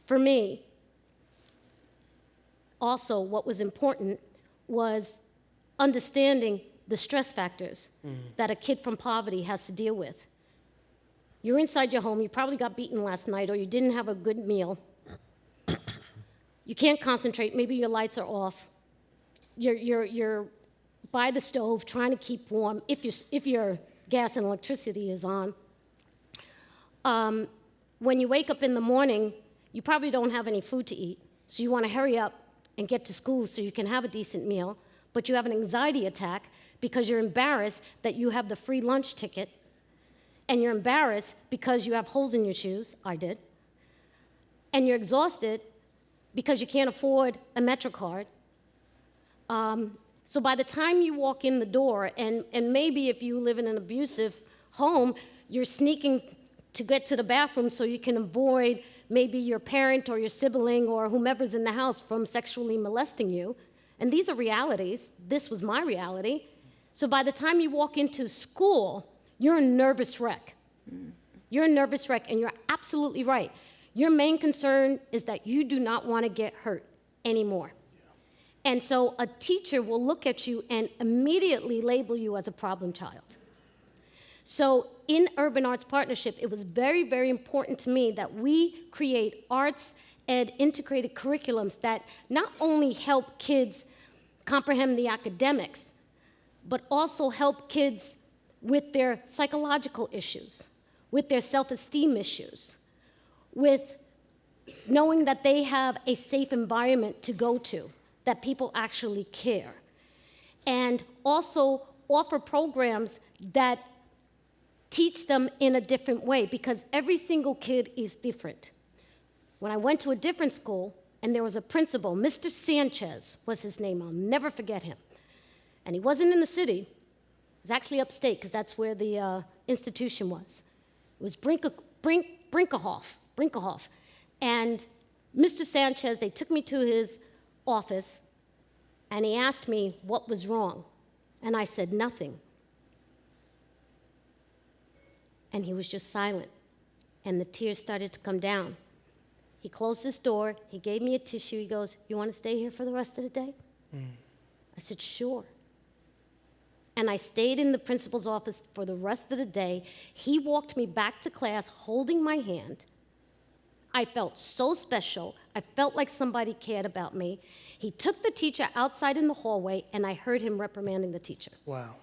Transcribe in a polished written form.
For me, also what was important was understanding the stress factors that a kid from poverty has to deal with. You're inside your home, you probably got beaten last night, or you didn't have a good meal. You can't concentrate, maybe your lights are off. You're by the stove trying to keep warm, if your gas and electricity is on. When you wake up in the morning, you probably don't have any food to eat, so you want to hurry up and get to school so you can have a decent meal, but you have an anxiety attack because you're embarrassed that you have the free lunch ticket, and you're embarrassed because you have holes in your shoes, I did, and you're exhausted because you can't afford a MetroCard. So by the time you walk in the door, and maybe if you live in an abusive home, you're sneaking to get to the bathroom so you can avoid maybe your parent or your sibling or whomever's in the house from sexually molesting you. And these are realities. This was my reality. So by the time you walk into school, you're a nervous wreck. You're a nervous wreck, and you're absolutely right. Your main concern is that you do not want to get hurt anymore. Yeah. And so a teacher will look at you and immediately label you as a problem child. So in Urban Arts Partnership, it was very, very important to me that we create arts ed integrated curriculums that not only help kids comprehend the academics, but also help kids with their psychological issues, with their self-esteem issues, with knowing that they have a safe environment to go to, that people actually care, and also offer programs that teach them in a different way, because every single kid is different. When I went to a different school, and there was a principal, Mr. Sanchez was his name, I'll never forget him. And he wasn't in the city, he was actually upstate, because that's where the institution was. It was Brinkerhoff. And Mr. Sanchez, they took me to his office, and he asked me what was wrong. And I said, nothing. And he was just silent, and the tears started to come down. He closed his door, he gave me a tissue, he goes, you want to stay here for the rest of the day? I said, sure. And I stayed in the principal's office for the rest of the day. He walked me back to class holding my hand. I felt so special. I felt like somebody cared about me. He took the teacher outside in the hallway, and I heard him reprimanding the teacher. Wow.